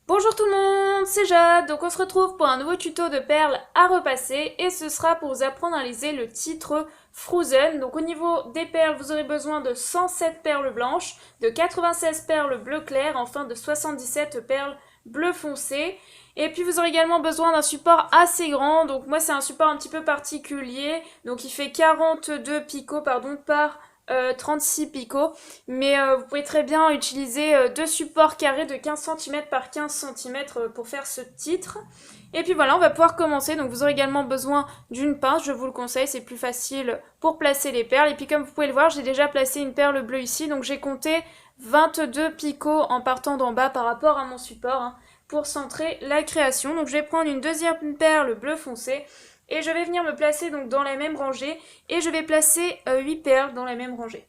Bonjour tout le monde, c'est Jade, donc on se retrouve pour un nouveau tuto de perles à repasser et ce sera pour vous apprendre à liser le titre Frozen. Donc au niveau des perles, vous aurez besoin de 107 perles blanches, de 96 perles bleu clair, enfin de 77 perles bleu foncé. Et puis vous aurez également besoin d'un support assez grand, donc moi c'est un support un petit peu particulier, donc il fait 42 picots par 36 picots, mais vous pouvez très bien utiliser deux supports carrés de 15 cm par 15 cm pour faire ce titre. Et puis voilà, on va pouvoir commencer. Donc vous aurez également besoin d'une pince, je vous le conseille, c'est plus facile pour placer les perles. Et puis comme vous pouvez le voir, j'ai déjà placé une perle bleue ici, donc j'ai compté 22 picots en partant d'en bas par rapport à mon support pour centrer la création. Donc je vais prendre une deuxième perle bleu foncé. Et je vais venir me placer donc dans la même rangée et je vais placer 8 perles dans la même rangée.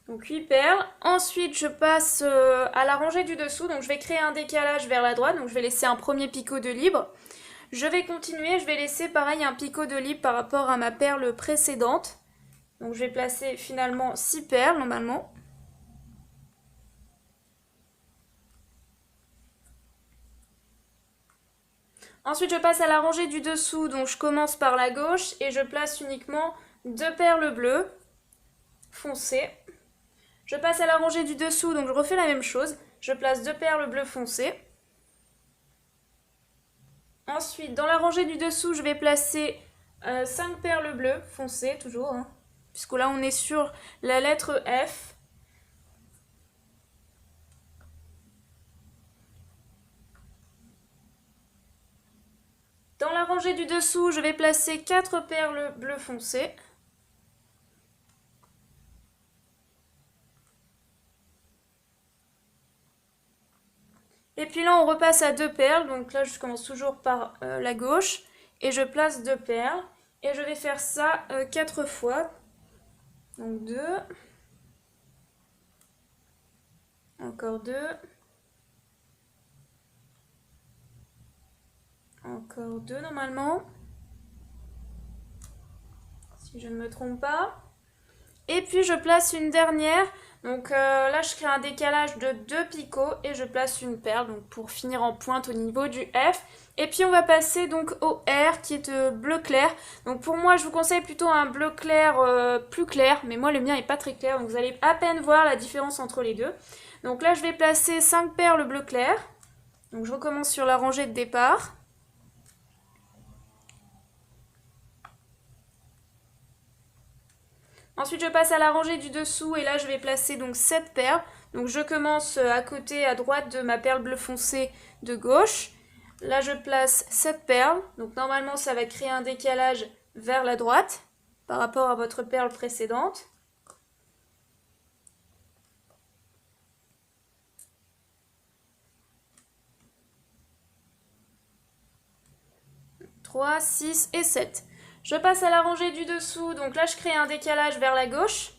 Donc 8 perles. Ensuite, je passe à la rangée du dessous. Donc je vais créer un décalage vers la droite. Donc je vais laisser un premier picot de libre. Je vais continuer. Je vais laisser pareil un picot de libre par rapport à ma perle précédente. Donc je vais placer finalement 6 perles normalement. Ensuite, je passe à la rangée du dessous. Donc je commence par la gauche et je place uniquement 2 perles bleues foncées. Je passe à la rangée du dessous, donc je refais la même chose. Je place 2 perles bleues foncées. Ensuite, dans la rangée du dessous, je vais placer 5 perles bleues foncées, toujours. Puisque là, on est sur la lettre F. Dans la rangée du dessous, je vais placer 4 perles bleues foncées. Et puis là, on repasse à 2 perles. Donc là, je commence toujours par la gauche. Et je place 2 perles. Et je vais faire ça 4 fois. Donc 2. Encore 2. Encore 2 normalement. Si je ne me trompe pas. Et puis je place une dernière. Donc là, je crée un décalage de 2 picots et je place une perle donc pour finir en pointe au niveau du F. Et puis on va passer donc au R qui est bleu clair. Donc pour moi, je vous conseille plutôt un bleu clair plus clair, mais moi le mien est pas très clair, donc vous allez à peine voir la différence entre les deux. Donc là, je vais placer 5 perles bleu clair. Donc je recommence sur la rangée de départ. Ensuite, je passe à la rangée du dessous et là, je vais placer donc 7 perles. Donc je commence à côté, à droite de ma perle bleu foncé de gauche. Là, je place 7 perles. Donc normalement, ça va créer un décalage vers la droite par rapport à votre perle précédente. « 3, 6 et 7. Je passe à la rangée du dessous. Donc là, je crée un décalage vers la gauche.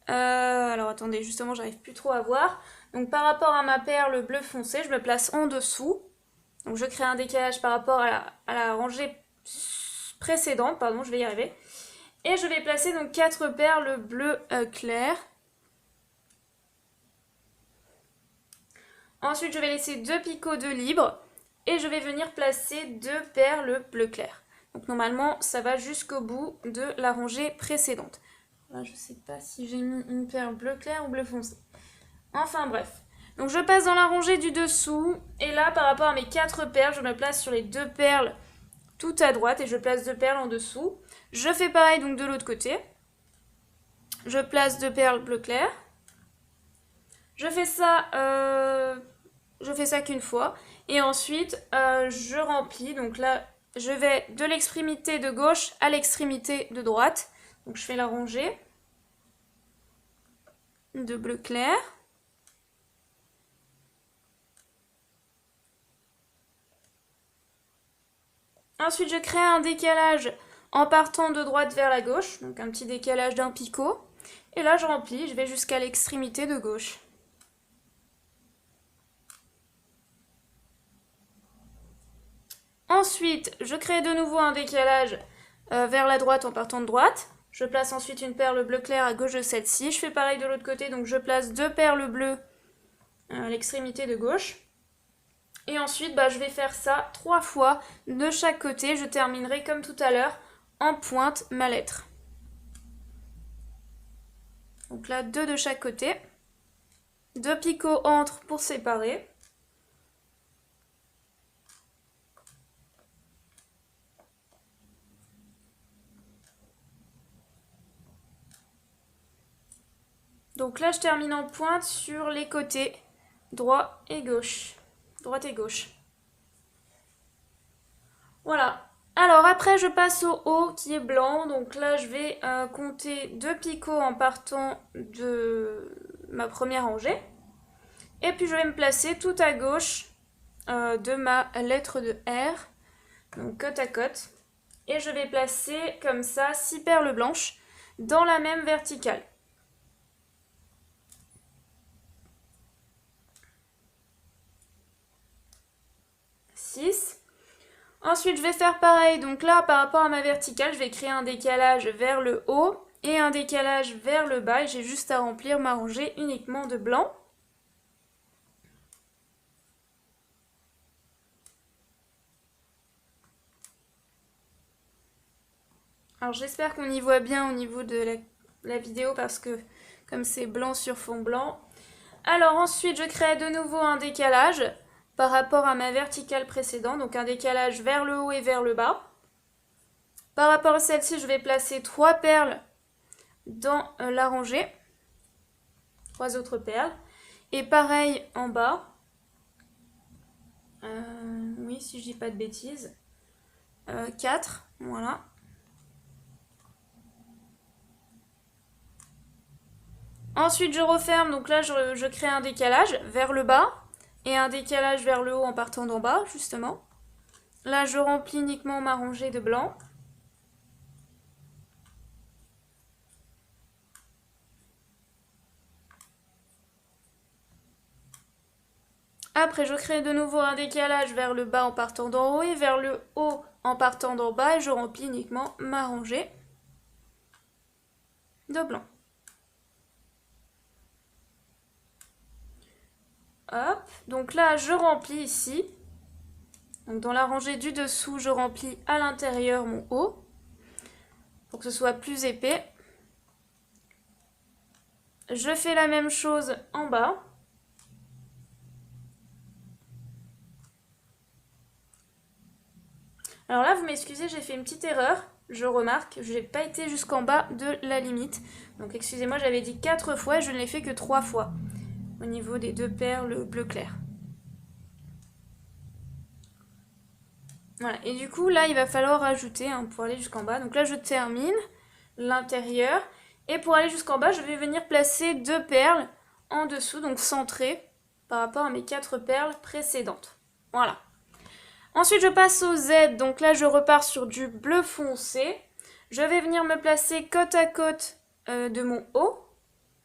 Alors attendez, justement, j'arrive plus trop à voir. Donc par rapport à ma perle bleu foncé, je me place en dessous. Donc je crée un décalage par rapport à la rangée précédente, pardon, je vais y arriver. Et je vais placer donc 4 perles bleu clair. Ensuite, je vais laisser 2 picots de libre et je vais venir placer 2 perles bleu clair. Donc normalement, ça va jusqu'au bout de la rangée précédente. Là, je sais pas si j'ai mis une perle bleu clair ou bleu foncé. Enfin bref. Donc je passe dans la rangée du dessous et là, par rapport à mes 4 perles, je me place sur les 2 perles tout à droite et je place 2 perles en dessous. Je fais pareil donc de l'autre côté. Je place 2 perles bleu clair. Je fais ça qu'une fois. Et ensuite, je remplis. Donc là, je vais de l'extrémité de gauche à l'extrémité de droite. Donc je fais la rangée de bleu clair. Ensuite, je crée un décalage en partant de droite vers la gauche. Donc un petit décalage d'un picot. Et là, je remplis. Je vais jusqu'à l'extrémité de gauche. Ensuite, je crée de nouveau un décalage vers la droite en partant de droite. Je place ensuite une perle bleu clair à gauche de celle-ci. Je fais pareil de l'autre côté, donc je place 2 perles bleues à l'extrémité de gauche. Et ensuite, je vais faire ça 3 fois de chaque côté. Je terminerai comme tout à l'heure en pointe ma lettre. Donc là, 2 de chaque côté. 2 picots entre pour séparer. Donc là, je termine en pointe sur les côtés, droit et gauche. Droite et gauche. Voilà. Alors après, je passe au haut qui est blanc. Donc là, je vais compter 2 picots en partant de ma première rangée. Et puis, je vais me placer tout à gauche de ma lettre de R. Donc côte à côte. Et je vais placer comme ça 6 perles blanches dans la même verticale. 6. Ensuite, je vais faire pareil. Donc là, par rapport à ma verticale, je vais créer un décalage vers le haut et un décalage vers le bas. Et j'ai juste à remplir ma rangée uniquement de blanc. Alors j'espère qu'on y voit bien au niveau de la vidéo parce que comme c'est blanc sur fond blanc. Alors ensuite, je crée de nouveau un décalage par rapport à ma verticale précédente. Donc un décalage vers le haut et vers le bas. Par rapport à celle-ci, je vais placer 3 perles dans la rangée. 3 autres perles. Et pareil en bas. Oui, si je dis pas de bêtises. 4, voilà. Ensuite, je referme. Donc là, je crée un décalage vers le bas. Et un décalage vers le haut en partant d'en bas, justement. Là, je remplis uniquement ma rangée de blanc. Après, je crée de nouveau un décalage vers le bas en partant d'en haut et vers le haut en partant d'en bas. Et je remplis uniquement ma rangée de blanc. Hop, donc là, je remplis ici. Donc dans la rangée du dessous, je remplis à l'intérieur mon haut pour que ce soit plus épais. Je fais la même chose en bas. Alors là, vous m'excusez, j'ai fait une petite erreur. Je remarque, je n'ai pas été jusqu'en bas de la limite. Donc excusez-moi, j'avais dit 4 fois et je ne l'ai fait que 3 fois. Au niveau des 2 perles bleu clair. Voilà, et du coup, là, il va falloir rajouter pour aller jusqu'en bas. Donc là, je termine l'intérieur. Et pour aller jusqu'en bas, je vais venir placer 2 perles en dessous, donc centrées par rapport à mes 4 perles précédentes. Voilà. Ensuite, je passe au Z. Donc là, je repars sur du bleu foncé. Je vais venir me placer côte à côte de mon haut.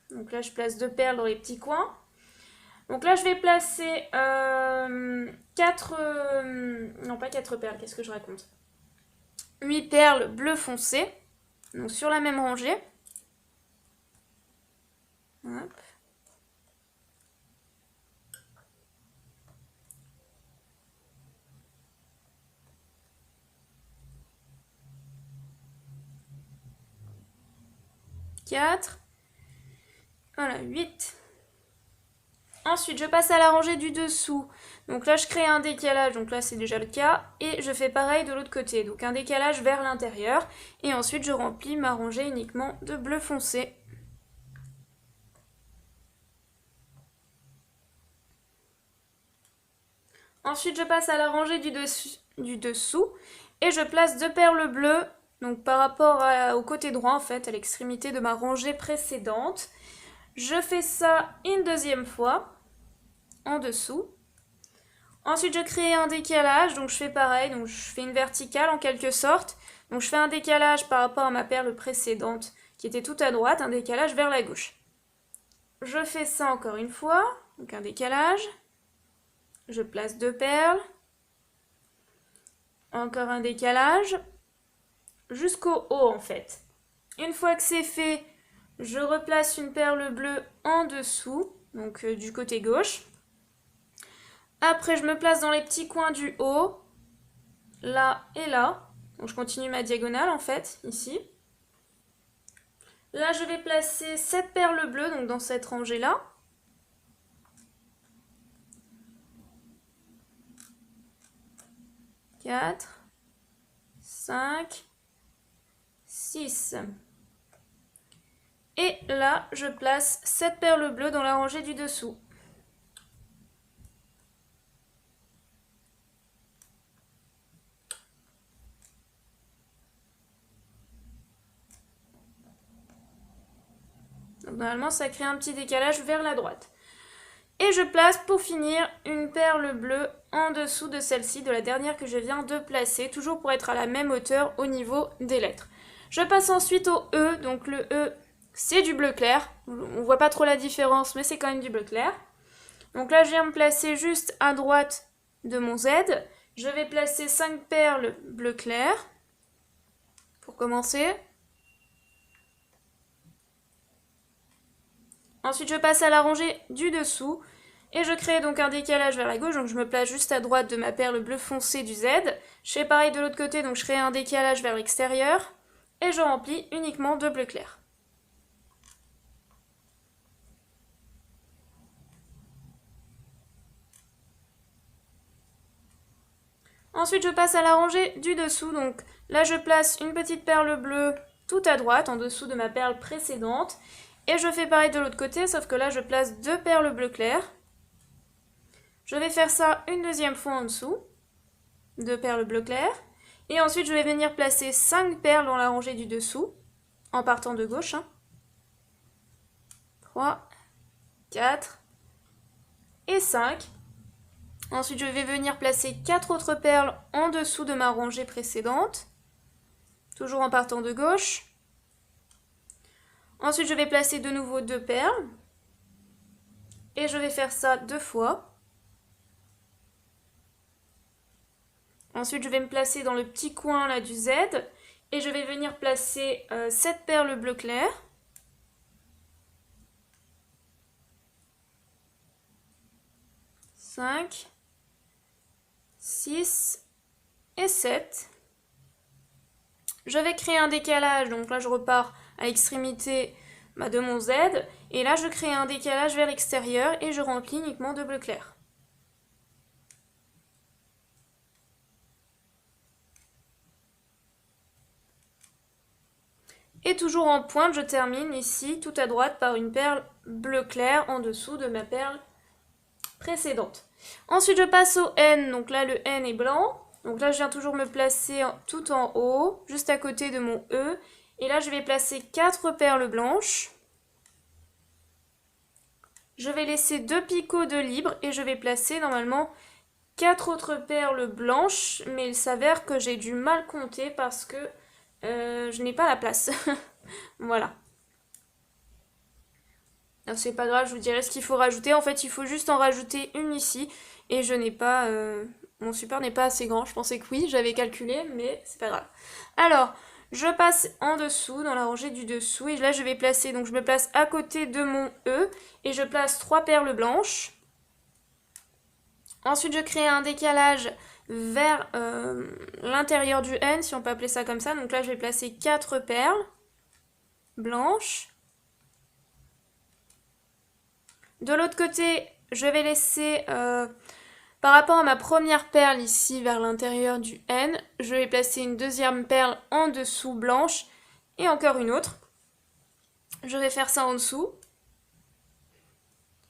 Donc là, je place 2 perles dans les petits coins. Donc là, je vais placer 4... non, pas 4 perles, qu'est-ce que je raconte? 8 perles bleu foncé. Donc sur la même rangée. Hop. Voilà, 8. Ensuite, je passe à la rangée du dessous. Donc là, je crée un décalage. Donc là, c'est déjà le cas. Et je fais pareil de l'autre côté. Donc un décalage vers l'intérieur. Et ensuite, je remplis ma rangée uniquement de bleu foncé. Ensuite, je passe à la rangée du dessous. Et je place 2 perles bleues. Donc par rapport au côté droit, en fait, à l'extrémité de ma rangée précédente. Je fais ça une deuxième fois. En dessous. Ensuite, je crée un décalage, donc je fais pareil, donc je fais une verticale en quelque sorte. Donc je fais un décalage par rapport à ma perle précédente qui était tout à droite, un décalage vers la gauche. Je fais ça encore une fois, donc un décalage. Je place 2 perles. Encore un décalage. Jusqu'au haut en fait. Une fois que c'est fait, je replace une perle bleue en dessous, donc du côté gauche. Après, je me place dans les petits coins du haut, là et là. Donc je continue ma diagonale en fait, ici. Là, je vais placer 7 perles bleues, donc dans cette rangée-là. Quatre, 5, 6. Et là, je place 7 perles bleues dans la rangée du dessous. Donc normalement, ça crée un petit décalage vers la droite. Et je place pour finir une perle bleue en dessous de celle-ci, de la dernière que je viens de placer, toujours pour être à la même hauteur au niveau des lettres. Je passe ensuite au E, donc le E, c'est du bleu clair. On voit pas trop la différence, mais c'est quand même du bleu clair. Donc là, je viens me placer juste à droite de mon Z. Je vais placer 5 perles bleu clair, pour commencer. Ensuite, je passe à la rangée du dessous et je crée donc un décalage vers la gauche. Donc je me place juste à droite de ma perle bleu foncé du Z. Je fais pareil de l'autre côté, donc je crée un décalage vers l'extérieur et je remplis uniquement de bleu clair. Ensuite, je passe à la rangée du dessous. Donc là, je place une petite perle bleue tout à droite, en dessous de ma perle précédente. Et je fais pareil de l'autre côté, sauf que là, je place 2 perles bleu clair. Je vais faire ça une deuxième fois en dessous, 2 perles bleu clair. Et ensuite, je vais venir placer 5 perles dans la rangée du dessous, en partant de gauche. 3, 4 et 5. Ensuite, je vais venir placer 4 autres perles en dessous de ma rangée précédente, toujours en partant de gauche. Ensuite, je vais placer de nouveau 2 perles. Et je vais faire ça 2 fois. Ensuite, je vais me placer dans le petit coin là du Z. Et je vais venir placer 7 perles bleu clair. Cinq, 6 et 7. Je vais créer un décalage. Donc là, je repars à l'extrémité de mon Z. Et là, je crée un décalage vers l'extérieur et je remplis uniquement de bleu clair. Et toujours en pointe, je termine ici, tout à droite, par une perle bleu clair en dessous de ma perle précédente. Ensuite, je passe au N. Donc là, le N est blanc. Donc là, je viens toujours me placer tout en haut, juste à côté de mon E. Et là, je vais placer 4 perles blanches. Je vais laisser 2 picots de libre et je vais placer normalement 4 autres perles blanches. Mais il s'avère que j'ai du mal compter parce que je n'ai pas la place. Voilà. C'est pas grave, je vous dirai ce qu'il faut rajouter. En fait, il faut juste en rajouter une ici. Et je n'ai pas... mon support n'est pas assez grand. Je pensais que oui, j'avais calculé, mais c'est pas grave. Alors, je passe en dessous, dans la rangée du dessous. Et là, je vais placer... Donc, je me place à côté de mon E. Et je place 3 perles blanches. Ensuite, je crée un décalage vers l'intérieur du N, si on peut appeler ça comme ça. Donc là, je vais placer 4 perles blanches. De l'autre côté, je vais laisser, par rapport à ma première perle ici, vers l'intérieur du N, je vais placer une deuxième perle en dessous blanche et encore une autre. Je vais faire ça en dessous.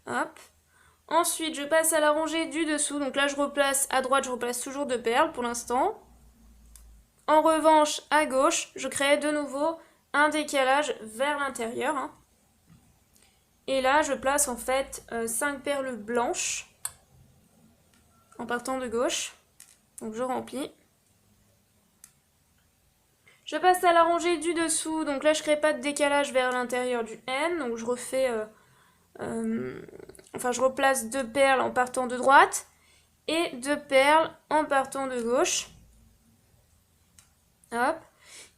Hop. Ensuite, je passe à la rangée du dessous. Donc là, je replace à droite, je replace toujours 2 perles pour l'instant. En revanche, à gauche, je crée de nouveau un décalage vers l'intérieur. Et là, je place en fait 5 perles blanches en partant de gauche. Donc je remplis. Je passe à la rangée du dessous. Donc là, je crée pas de décalage vers l'intérieur du N. Donc je refais... je replace 2 perles en partant de droite et 2 perles en partant de gauche. Hop.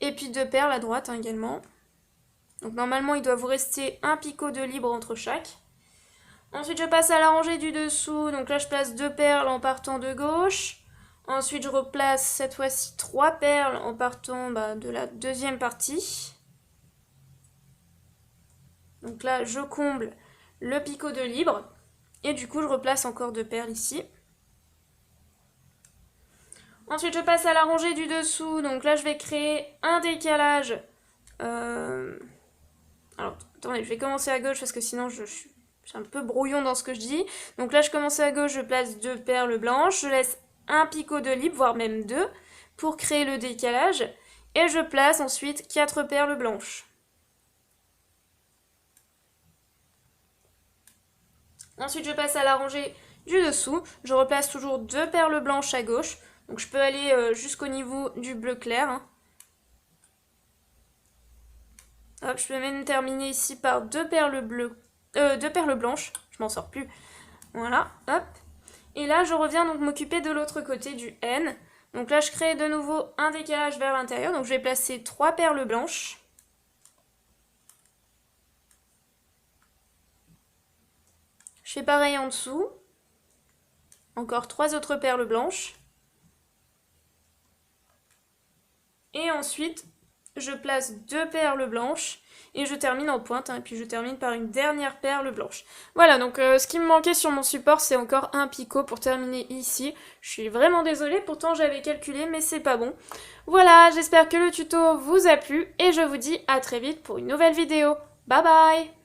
Et puis 2 perles à droite hein, également. Donc normalement il doit vous rester un picot de libre entre chaque. Ensuite je passe à la rangée du dessous. Donc là je place 2 perles en partant de gauche. Ensuite je replace cette fois-ci 3 perles en partant de la deuxième partie. Donc là je comble le picot de libre. Et du coup je replace encore 2 perles ici. Ensuite je passe à la rangée du dessous. Donc là je vais créer un décalage. Alors attendez, je vais commencer à gauche parce que sinon je suis un peu brouillon dans ce que je dis. Donc là je commence à gauche, je place 2 perles blanches. Je laisse un picot de libre, voire même 2, pour créer le décalage. Et je place ensuite 4 perles blanches. Ensuite je passe à la rangée du dessous. Je replace toujours 2 perles blanches à gauche. Donc je peux aller jusqu'au niveau du bleu clair. Hein. Hop, je peux même terminer ici par 2 perles blanches. Je m'en sors plus. Voilà, hop. Et là, je reviens donc m'occuper de l'autre côté du N. Donc là, je crée de nouveau un décalage vers l'intérieur. Donc je vais placer 3 perles blanches. Je fais pareil en dessous. Encore 3 autres perles blanches. Et ensuite, je place 2 perles blanches et je termine en pointe. Hein, et puis je termine par une dernière perle blanche. Voilà, donc ce qui me manquait sur mon support, c'est encore un picot pour terminer ici. Je suis vraiment désolée, pourtant j'avais calculé, mais c'est pas bon. Voilà, j'espère que le tuto vous a plu et je vous dis à très vite pour une nouvelle vidéo. Bye bye!